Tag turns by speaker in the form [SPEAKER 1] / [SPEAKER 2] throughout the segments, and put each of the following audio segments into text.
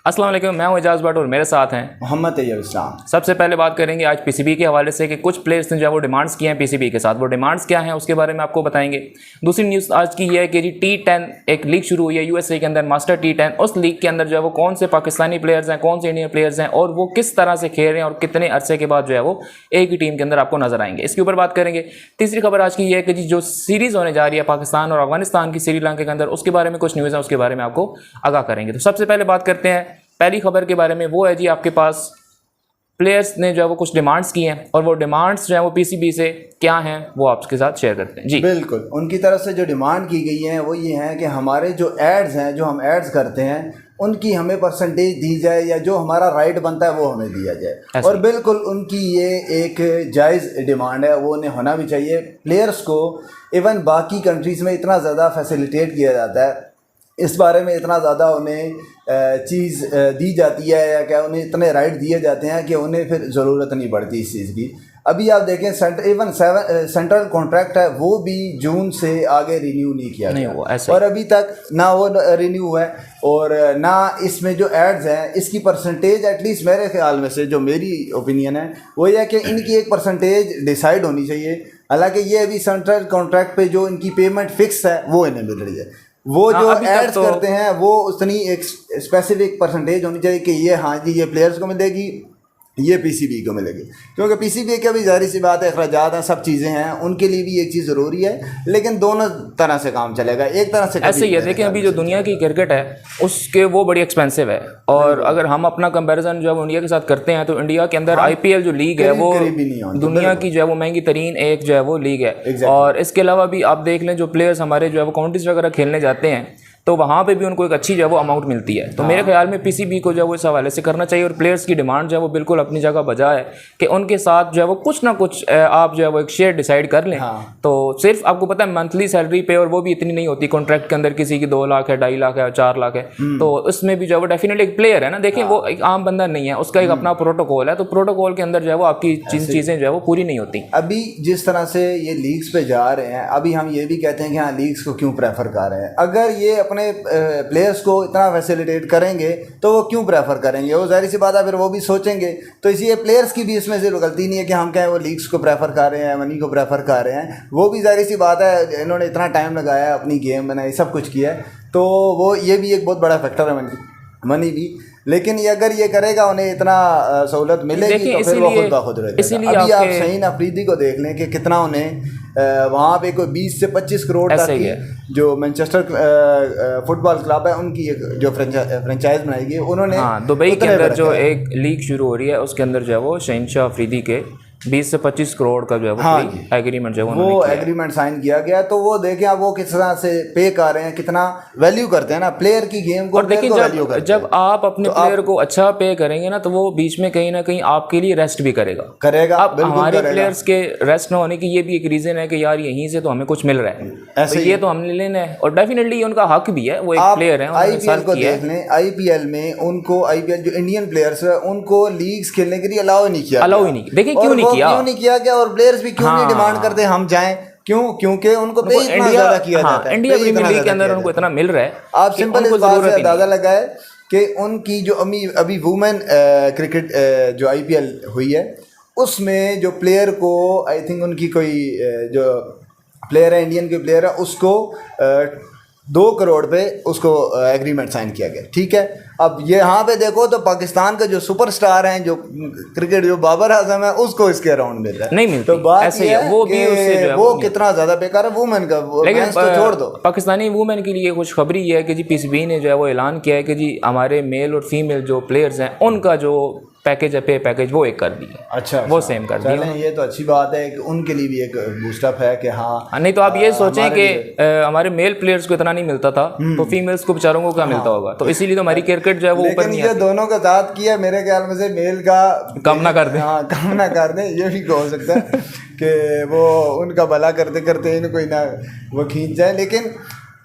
[SPEAKER 1] अस्सलाम वालेकुम, मैं हूं एजाज भट्ट और मेरे साथ हैं
[SPEAKER 2] मोहम्मद तैयब इस्लाम।
[SPEAKER 1] सबसे पहले बात करेंगे आज पीसीबी के हवाले से कि कुछ प्लेयर्स ने जो है वो डिमांड्स किए हैं पीसीबी के साथ। वो डिमांड्स क्या हैं उसके बारे में आपको बताएंगे। दूसरी न्यूज़ आज की ये है कि जी T10 एक लीग शुरू हुई है यूएसए के अंदर, मास्टर T10। उस लीग के अंदर जो है वो कौन से पाकिस्तानी प्लेयर्स हैं, कौन से इंडियन प्लेयर्स हैं और वो किस तरह से खेल रहे हैं और कितने अरसे के बाद जो है वो एक ही टीम के अंदर आपको नजर आएंगे, इसके ऊपर बात करेंगे। तीसरी खबर आज की ये है कि जी जो सीरीज़ होने जा रही है पाकिस्तान और अफगानिस्तान की श्रीलंका के अंदर, उसके बारे में कुछ न्यूज़ है, उसके बारे में आपको आगाह करेंगे। तो सबसे पहले बात करते हैं पहली खबर के बारे में। वो है जी आपके पास प्लेयर्स ने जो है वो कुछ डिमांड्स की हैं और वो डिमांड्स जो है वो पीसीबी से क्या हैं वो आपके साथ शेयर करते हैं। जी
[SPEAKER 2] बिल्कुल, उनकी तरफ से जो डिमांड की गई है वो ये है कि हमारे जो एड्स हैं, जो हम एड्स करते हैं, उनकी हमें परसेंटेज दी जाए या जो हमारा राइट बनता है वो हमें दिया जाए। और बिल्कुल उनकी ये एक जायज़ डिमांड है, वो उन्हें होना भी चाहिए। प्लेयर्स को इवन बाकी कंट्रीज़ में इतना ज़्यादा फैसिलिटेट किया जाता है, इस बारे में इतना ज़्यादा उन्हें चीज़ दी जाती है या क्या उन्हें इतने राइट दिए जाते हैं कि उन्हें फिर ज़रूरत नहीं पड़ती इस चीज़ की। अभी आप देखें सेंट्रल कॉन्ट्रैक्ट है वो भी जून से आगे रिन्यू नहीं किया गया और अभी तक ना वो रिन्यू है और ना इसमें जो एड्स हैं इसकी परसेंटेज, एटलीस्ट मेरे ख्याल में से जो मेरी ओपिनियन है वो यह है कि इनकी एक परसेंटेज डिसाइड होनी चाहिए। हालांकि ये अभी सेंट्रल कॉन्ट्रैक्ट पे जो इनकी पेमेंट फिक्स है वो इन्हें मिल रही है। वो जो एड्स तो करते हैं वो उतनी एक स्पेसिफिक परसेंटेज होनी चाहिए कि ये हाँ जी ये प्लेयर्स को मिलेगी, ये पीसीबी को मिलेगी, क्योंकि पीसीबी की भी जाहिर सी बात है अखराजात हैं, सब चीज़ें हैं, उनके लिए भी एक चीज़ ज़रूरी है, लेकिन दोनों तरह से काम चलेगा। एक तरह से
[SPEAKER 1] ऐसे ही है। देखिए अभी जो दुनिया की क्रिकेट है उसके वो बड़ी एक्सपेंसिव है और अगर हम अपना कंपैरिजन जो है इंडिया के साथ करते हैं तो इंडिया के अंदर आईपीएल जो लीग है वो दुनिया की जो है वो महंगी तरीन एक जो है वो लीग है। और इसके अलावा भी आप देख लें जो प्लेयर्स हमारे जो है वो काउंट्रीज वगैरह खेलने जाते हैं तो वहाँ पे भी उनको एक अच्छी जो है वो अमाउंट मिलती है। तो मेरे ख्याल में पीसीबी को जो है वो इस हवाले से करना चाहिए और प्लेयर्स की डिमांड जो है वो बिल्कुल अपनी जगह बजा है कि उनके साथ जो है वो कुछ ना कुछ आप जो है वो एक शेयर डिसाइड कर लें। तो सिर्फ आपको पता है मंथली सैलरी पे और वो भी इतनी नहीं होती कॉन्ट्रैक्ट के अंदर, किसी की 2 लाख है, 2.5 लाख है, 4 लाख है, तो उसमें भी जो है वो डेफिनेटली एक प्लेयर है ना, देखिए वो एक आम बंदा नहीं है, उसका एक अपना प्रोटोकॉल है, तो प्रोटोकॉल के अंदर जो है वो आपकी चीज़ें जो है वो पूरी नहीं होती।
[SPEAKER 2] अभी जिस तरह से ये लीग्स पे जा रहे हैं, अभी हम ये भी कहते हैं कि हाँ लीग्स को क्यों प्रेफर कर रहे हैं। अगर ये अपने प्लेयर्स को इतना फैसिलिटेट करेंगे तो वो क्यों प्रेफर करेंगे, वो जाहिर सी बात है फिर वो भी सोचेंगे। तो इसलिए प्लेयर्स की भी इसमें से गलती नहीं है कि हम कहें वो लीग्स को प्रेफर कर रहे हैं, मनी को प्रेफर कर रहे हैं। वो भी जाहिर सी बात है, इन्होंने इतना टाइम लगाया, अपनी गेम बनाई, सब कुछ किया है, तो वो ये भी एक बहुत बड़ा फैक्टर है मनी भी। लेकिन ये अगर ये करेगा उन्हें इतना सहूलत मिलेगी तो फिर वो खुद ब खुद रहेगा। अभी आप शहीन अफरीदी को देख लें कि कितना उन्हें वहाँ पे कोई 20 से 25 करोड़ तक की जो मैनचेस्टर फुटबॉल क्लब है उनकी एक जो फ्रेंचाइज बनाएगी उन्होंने।
[SPEAKER 1] दुबई के अंदर जो एक लीग शुरू हो रही है उसके अंदर जो है वो शहीन अफरीदी के 20 से 25 करोड़ का जो है वो एग्रीमेंट जो है
[SPEAKER 2] वो एग्रीमेंट साइन किया गया। तो वो देखें आप वो किस तरह से पे कर रहे हैं, कितना वैल्यू करते हैं ना प्लेयर की गेम को।
[SPEAKER 1] और देखिए जब आप अपने प्लेयर को अच्छा पे करेंगे ना तो वो बीच में कहीं ना कहीं आपके लिए रेस्ट भी करेगा। अब हमारे प्लेयर्स के रेस्ट ना होने की ये भी एक रीजन है कि यार यहीं से तो हमें कुछ मिल रहा है, ऐसे ये तो हमने लेना है और डेफिनेटली उनका हक भी है, वो एक प्लेयर है।
[SPEAKER 2] आईपीएल को देख लें, आईपीएल में उनको आईपीएल जो इंडियन प्लेयर्स है उनको लीग्स खेलने के लिए अलाउ ही नहीं किया।
[SPEAKER 1] देखिए क्यों नहीं
[SPEAKER 2] किया गया और प्लेयर्स भी क्यों नहीं डिमांड करते हम जाएं, क्यों? क्योंकि उनको पे इतना ज़्यादा किया जाता है,
[SPEAKER 1] इंडिया प्रीमियर लीग के अंदर उनको इतना मिल रहा है।
[SPEAKER 2] आप सिंपल इस बात से अंदाजा लगाए कि उनकी जो अभी वुमेन क्रिकेट जो आईपीएल हुई है उसमें जो प्लेयर को आई थिंक उनकी कोई जो प्लेयर है, इंडियन के प्लेयर है, उसको 2 करोड़ पे उसको एग्रीमेंट साइन किया गया। ठीक है, अब ये यहाँ पे देखो तो पाकिस्तान का जो सुपरस्टार हैं जो क्रिकेट जो बाबर आजम है उसको इसके अराउंड मिल रहा है,
[SPEAKER 1] नहीं मिलती।
[SPEAKER 2] तो बात
[SPEAKER 1] ऐसे है वो भी
[SPEAKER 2] वो कितना ज़्यादा बेकार है वुमेन का। लेकिन तो छोड़ दो,
[SPEAKER 1] पाकिस्तानी वुमेन के लिए खुशखबरी ये है कि जी पीसीबी ने जो है वो ऐलान किया है कि जी हमारे मेल और फीमेल जो प्लेयर्स हैं उनका जो पैकेज है, पे पैकेज वो एक कर दिया।
[SPEAKER 2] अच्छा,
[SPEAKER 1] वो सेम कर दिया।
[SPEAKER 2] ये तो अच्छी बात है कि उनके लिए भी एक बूस्टअप है कि हाँ।
[SPEAKER 1] नहीं तो आप ये सोचें कि हमारे मेल प्लेयर्स को इतना नहीं मिलता था तो फीमेल्स को बेचारों को क्या मिलता होगा, तो इसीलिए तो हमारी क्रिकेट जो है वो ऊपर नहीं
[SPEAKER 2] आती। दोनों का साथ किया मेरे ख्याल में से मेल का
[SPEAKER 1] कम ना कर दें।
[SPEAKER 2] हाँ, कम ना कर दें, ये भी हो सकता है कि वो उनका भला करते करते इनको ही ना वो खींच जाए। लेकिन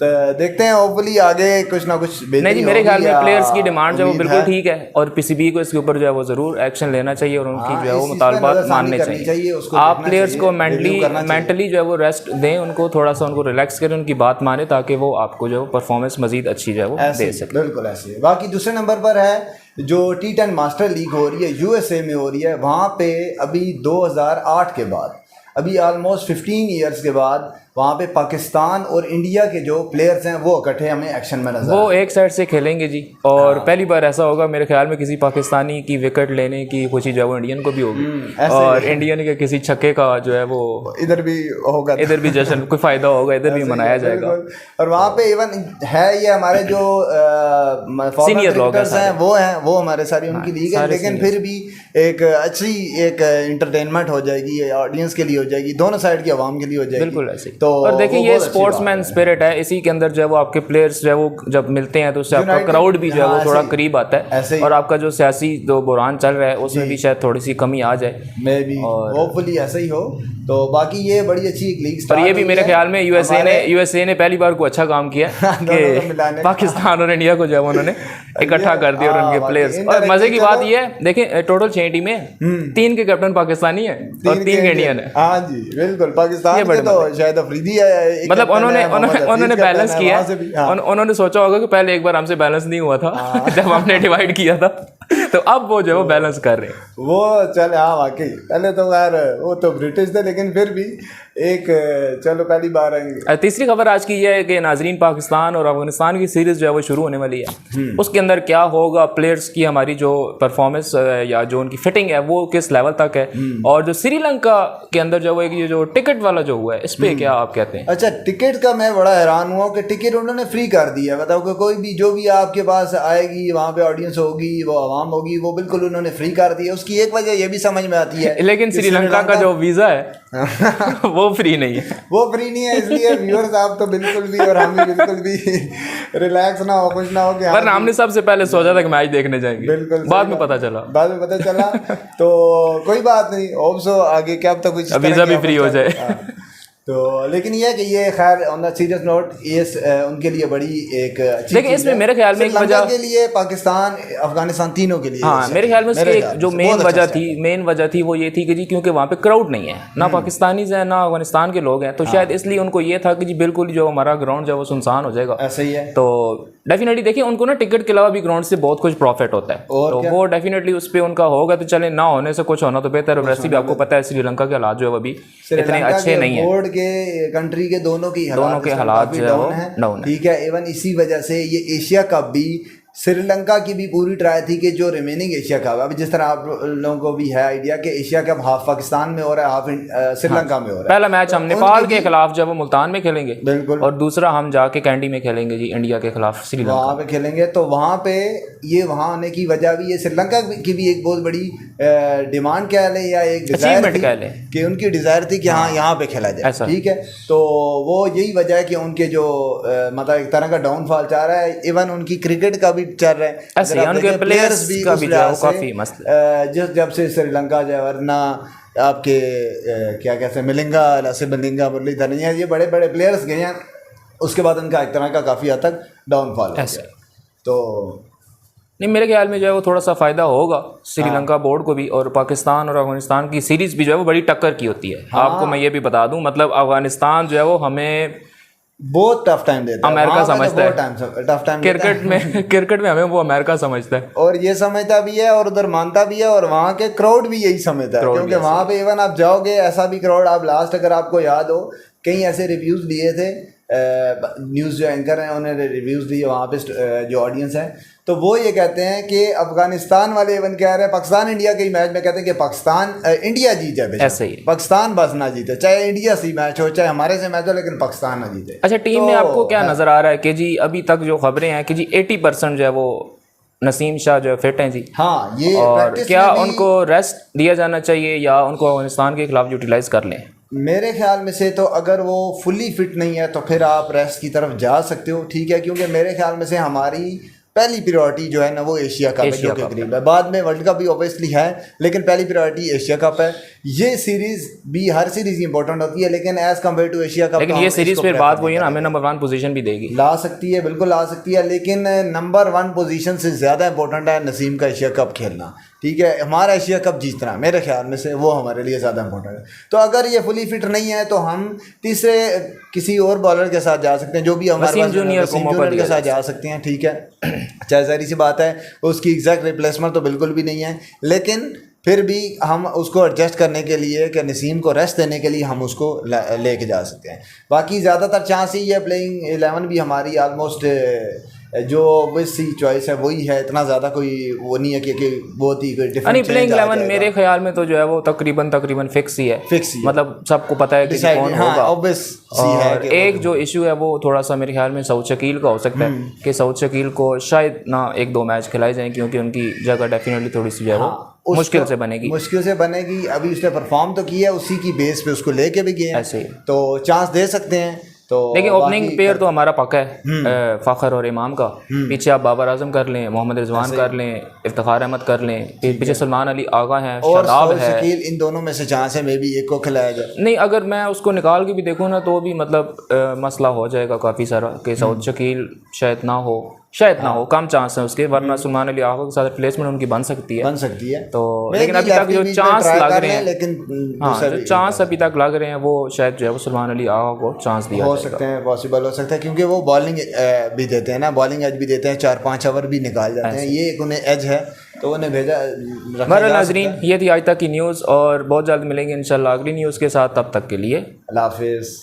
[SPEAKER 2] तो देखते हैं होपफुली आगे कुछ ना कुछ बेहतरी
[SPEAKER 1] नहीं जी, मेरे
[SPEAKER 2] होगी
[SPEAKER 1] ख्याल में
[SPEAKER 2] या
[SPEAKER 1] प्लेयर्स की डिमांड जो है वो
[SPEAKER 2] उम्मीद
[SPEAKER 1] बिल्कुल ठीक है, और पीसीबी को इसके ऊपर जो है वो ज़रूर एक्शन लेना चाहिए और उनकी जो है वो मुतालबात मानने चाहिए। आप प्लेयर्स को मेंटली जो है वो रेस्ट दें, उनको थोड़ा सा उनको रिलैक्स करें, उनकी बात माने, ताकि वो आपको जो है परफॉर्मेंस मजीद अच्छी जो है वो दे सके।
[SPEAKER 2] बिल्कुल ऐसे। बाकी दूसरे नंबर पर है जो T10 मास्टर लीग हो रही है, यूएसए में हो रही है। वहाँ पे अभी 2008 के बाद, अभी ऑलमोस्ट 15 ईयर्स के बाद वहाँ पे पाकिस्तान और इंडिया के जो प्लेयर्स हैं वो इकट्ठे हमें एक्शन में नजर
[SPEAKER 1] वो एक साइड से खेलेंगे जी, और पहली बार ऐसा होगा मेरे ख्याल में किसी पाकिस्तानी की विकेट लेने की खुशी जो है वो इंडियन को भी होगी, और इंडियन के किसी छक्के का जो है वो
[SPEAKER 2] इधर भी होगा,
[SPEAKER 1] इधर भी जश्न कोई फायदा होगा, इधर भी मनाया जाएगा।
[SPEAKER 2] और वहाँ पे इवन है ये हमारे जो
[SPEAKER 1] सीनियर लोग
[SPEAKER 2] हैं वो हमारे सारी उनकी लीग है, लेकिन फिर भी एक अच्छी एक एंटरटेनमेंट हो जाएगी, ऑडियंस के लिए हो जाएगी, दोनों साइड की आवाम के लिए हो जाएगी।
[SPEAKER 1] बिल्कुल ऐसे। तो और देखिए ये स्पोर्ट्समैन स्पिरिट है, इसी के अंदर जो है वो आपके प्लेयर्स जो है वो जब मिलते हैं तो उससे आपका क्राउड भी जो है वो थोड़ा करीब आता है, और आपका जो सियासी जो बुरान चल रहा है उसमें भी शायद थोड़ी सी कमी आ जाए,
[SPEAKER 2] मे बी होपफुली ऐसा ही हो। तो बाकी ये बड़ी अच्छी एक लीग,
[SPEAKER 1] पर ये भी मेरे ख्याल में यूएसए ने पहली बार को अच्छा काम किया कि पाकिस्तान और इंडिया को जो है उन्होंने इकट्ठा कर दिया, और उनके प्लेयर्स। और मजे की बात ये है, देखें टोटल 6 टीमें, 3 के कैप्टन पाकिस्तानी है और 3 के इंडियन है।
[SPEAKER 2] हाँ जी बिल्कुल, पाकिस्तान के तो शायद अफरीदी है,
[SPEAKER 1] मतलब उन्होंने बैलेंस किया, उन्होंने सोचा होगा कि पहले एक बार हमसे बैलेंस नहीं हुआ था जब हमने डिवाइड किया था, तो अब वो जो है वो बैलेंस कर रहे हैं
[SPEAKER 2] वो चल। हाँ वाकई, पहले तो यार वो तो ब्रिटिश थे, लेकिन फिर भी एक चलो पहली बार आएंगे।
[SPEAKER 1] तीसरी खबर आज की ये है कि नाजरीन, पाकिस्तान और अफगानिस्तान की सीरीज जो है वो शुरू होने वाली है। उसके अंदर क्या होगा, प्लेयर्स की हमारी जो परफॉर्मेंस या जो उनकी फिटिंग है वो किस लेवल तक है, और जो श्रीलंका के अंदर जो है ये जो टिकट वाला जो हुआ है इस पे क्या आप कहते हैं?
[SPEAKER 2] अच्छा, टिकट का मैं बड़ा हैरान हुआ कि टिकट उन्होंने फ्री कर दिया। बताओ कि कोई भी जो भी आपके पास आएगी, वहाँ पे ऑडियंस होगी, वो आवाम होगी, वो बिल्कुल उन्होंने फ्री कर दिया। उसकी एक वजह ये भी समझ में आती है,
[SPEAKER 1] लेकिन श्रीलंका का जो वीज़ा है वो फ्री नहीं है,
[SPEAKER 2] वो फ्री नहीं है, इसलिए व्यूअर्स आप तो बिल्कुल भी और हम भी बिल्कुल भी रिलैक्स ना हो, कुछ ना हो कि
[SPEAKER 1] वरना हमने सबसे पहले सोचा था कि मैच देखने जाएंगे,
[SPEAKER 2] बिल्कुल
[SPEAKER 1] बाद में पता चला
[SPEAKER 2] तो कोई बात नहीं, होप सो आगे क्या अब तक कुछ
[SPEAKER 1] वीज़ा भी फ्री हो जाए।
[SPEAKER 2] तो लेकिन ये है कि ये खैर ऑन द सीरियस नोट ये उनके लिए बड़ी एक अच्छी,
[SPEAKER 1] लेकिन इसमें मेरे ख्याल में एक वजह
[SPEAKER 2] के लिए, पाकिस्तान अफगानिस्तान तीनों के लिए,
[SPEAKER 1] हाँ मेरे ख्याल में उसकी एक जो मेन वजह थी वो ये थी कि जी क्योंकि वहाँ पे क्राउड नहीं है, ना पाकिस्तानीज हैं ना अफगानिस्तान के लोग हैं, तो शायद इसलिए उनको ये था कि जी बिल्कुल जो हमारा ग्राउंड जो है वो सुनसान हो जाएगा।
[SPEAKER 2] ऐसा ही है।
[SPEAKER 1] तो डेफिनेटली देखिए उनको ना टिकट के अलावा भी ग्राउंड से बहुत कुछ प्रॉफिट होता है, तो वो डेफिनेटली उस पर उनका होगा। तो चले ना होने से कुछ होना तो बेहतर है। वैसे भी आपको पता है श्रीलंका के हालात जो है अभी इतने अच्छे नहीं है,
[SPEAKER 2] बोर्ड के कंट्री के दोनों के
[SPEAKER 1] हालात जो है वो डाउन है।
[SPEAKER 2] ठीक है, इवन इसी वजह से ये एशिया कप भी श्रीलंका की भी पूरी ट्राई थी कि जो रिमेनिंग एशिया कप, अभी जिस तरह आप लोगों को भी है आइडिया कि एशिया कप हाफ पाकिस्तान में हो रहा है, हाफ श्रीलंका में हो रहा है।
[SPEAKER 1] पहला मैच हम नेपाल के खिलाफ जब वो मुल्तान में खेलेंगे,
[SPEAKER 2] बिल्कुल,
[SPEAKER 1] और दूसरा हम जाके कैंडी में खेलेंगे जी इंडिया के खिलाफ, श्रीलंका
[SPEAKER 2] वहाँ पे खेलेंगे। तो वहाँ पे ये वहाँ आने की वजह भी ये श्रीलंका की भी एक बहुत बड़ी डिमांड कह लें या एक डिजायर
[SPEAKER 1] कह लें
[SPEAKER 2] कि उनकी डिजायर थी कि हाँ यहाँ पे खेला जाए, ठीक है। तो वो यही वजह है कि उनके जो मतलब एक तरह का डाउनफॉल चाह रहा है, इवन उनकी क्रिकेट का भी चल रहा है,
[SPEAKER 1] उनके प्लेयर्स भी काफी मसला
[SPEAKER 2] जब से श्रीलंका जो है, वरना आपके क्या कहते हैं मिलिंगा, लसित मलिंगा, मुरली धनिया, ये बड़े बड़े प्लेयर्स गए हैं, उसके बाद उनका एक तरह का काफ़ी हद तक डाउनफॉल हो गया। तो
[SPEAKER 1] नहीं मेरे ख्याल में जो है वो थोड़ा सा फ़ायदा होगा श्रीलंका बोर्ड को भी, और पाकिस्तान और अफगानिस्तान की सीरीज़ भी जो है वो बड़ी टक्कर की होती है। आपको मैं ये भी बता दूं, मतलब अफगानिस्तान जो है वो हमें
[SPEAKER 2] बहुत टफ टाइम देता है,
[SPEAKER 1] अमेरिका समझता है,
[SPEAKER 2] टफ टाइम
[SPEAKER 1] क्रिकेट में हमें वो अमेरिका समझता है,
[SPEAKER 2] और ये समझता भी है और उधर मानता भी है, और वहाँ के क्राउड भी यही समझता है, क्योंकि वहाँ पे इवन आप जाओगे ऐसा भी क्राउड, आप लास्ट अगर आपको याद हो कई ऐसे रिव्यूज़ लिए थे, न्यूज़ जो एंकर हैं उन्होंने रिव्यूज़ दिए वहाँ पे जो ऑडियंस है, तो वो ये कहते हैं कि अफगानिस्तान वाले इवन कह रहे हैं, पाकिस्तान इंडिया के मैच में कहते हैं कि पाकिस्तान इंडिया जीत जाए,
[SPEAKER 1] ऐसे ही
[SPEAKER 2] पाकिस्तान बस ना जीते, चाहे इंडिया से मैच हो चाहे हमारे से मैच हो, लेकिन पाकिस्तान ना जीते।
[SPEAKER 1] अच्छा, टीम में आपको क्या नज़र आ रहा है कि जी अभी तक जो खबरें हैं कि जी 80% जो है वो नसीम शाह जो है फिट हैं जी,
[SPEAKER 2] हाँ, ये
[SPEAKER 1] और क्या उनको रेस्ट दिया जाना चाहिए या उनको अफगानिस्तान के खिलाफ यूटिलाइज कर लें?
[SPEAKER 2] मेरे ख्याल में से तो अगर वो फुली फिट नहीं है तो फिर आप रेस्ट की तरफ जा सकते हो, ठीक है, क्योंकि मेरे ख्याल में से हमारी पहली प्रायोरिटी जो है ना वो एशिया कप है जो कि करीब है। बाद में वर्ल्ड कप भी ऑब्वियसली है, लेकिन पहली प्रायोरिटी एशिया कप है। ये सीरीज भी हर सीरीज इंपॉर्टेंट होती है, लेकिन as compare to Asia cup,
[SPEAKER 1] लेकिन ये सीरीज फिर बात वही है ना, हमें नंबर 1 पोजीशन भी देगी,
[SPEAKER 2] ला सकती है, बिल्कुल ला सकती है, लेकिन नंबर 1 पोजीशन से ज़्यादा इंपॉर्टेंट है नसीम का एशिया कप खेलना। ठीक है, हमारा एशिया कप जीतना मेरे ख्याल में से वो हमारे लिए ज़्यादा इंपॉर्टेंट है। तो अगर ये फुली फिट नहीं है तो हम तीसरे किसी और बॉलर के साथ जा सकते हैं, जो भी हमारे पास जूनियर के साथ जा सकते हैं। ठीक है, चाहे जाहिर सी बात है उसकी एग्जैक्ट रिप्लेसमेंट तो बिल्कुल भी नहीं है, लेकिन फिर भी हम उसको एडजस्ट करने के लिए कि नसीम को रेस्ट देने के लिए हम उसको लेके जा सकते हैं। बाकी ज़्यादातर चांस ही है, प्लेइंग 11 भी हमारी ऑलमोस्ट जो वैसी चॉइस है वही है, इतना ज़्यादा कोई वो नहीं है कि बहुत ही
[SPEAKER 1] डिफरेंट प्लेइंग 11 मेरे ख्याल में तो जो है वो तकरीबन फिक्स ही है, मतलब सबको पता है कि कौन होगा। और एक जो इशू है वो थोड़ा सा मेरे ख्याल में सऊद शकील का हो सकता है कि सऊद शकील को शायद ना 1-2 मैच खिलाए जाएं, क्योंकि उनकी जगह डेफिनेटली थोड़ी सी जो है वो मुश्किल से बनेगी। अभी उसने परफॉर्म तो किया है, उसी की बेस पे उसको लेके भी गए ऐसे, तो चांस दे सकते हैं। तो देखिए ओपनिंग पेयर तो हमारा पक्का है, फ़खर और इमाम का। पीछे आप बाबर आजम कर लें, मोहम्मद रिजवान कर लें, इफ्तिखार अहमद कर लें, पीछे सलमान अली आगा हैं, शादाब है,
[SPEAKER 2] इन दोनों में से चांस है मे बी एक को खिलाया जाए।
[SPEAKER 1] नहीं, अगर मैं उसको निकाल के भी देखूँ ना तो भी मतलब मसला हो जाएगा काफ़ी सारा कि सऊद शकील शायद ना हो, कम चांस है उसके, वरना सलमान अली आगा के साथ रिप्लेसमेंट उनकी बन सकती है। तो लेकिन अभी तक जो चांस लग रहे हैं, लेकिन जो चांस अभी तक लग रहे हैं वो शायद जो है वो सलमान अली आगा को चांस दिया
[SPEAKER 2] हो सकते हैं, पॉसिबल हो सकता है, क्योंकि वो बॉलिंग भी देते हैं ना, बॉलिंग एज भी देते हैं, 4-5 ओवर भी निकाल जाते हैं, ये एक उन्हें एज है, तो उन्हें भेजा।
[SPEAKER 1] बहरहाल नाज़रीन, ये थी आज तक की न्यूज़ और बहुत जल्द मिलेंगे इंशाल्लाह अगली न्यूज़ के साथ, तब तक के लिए
[SPEAKER 2] अल्लाह हाफिज़।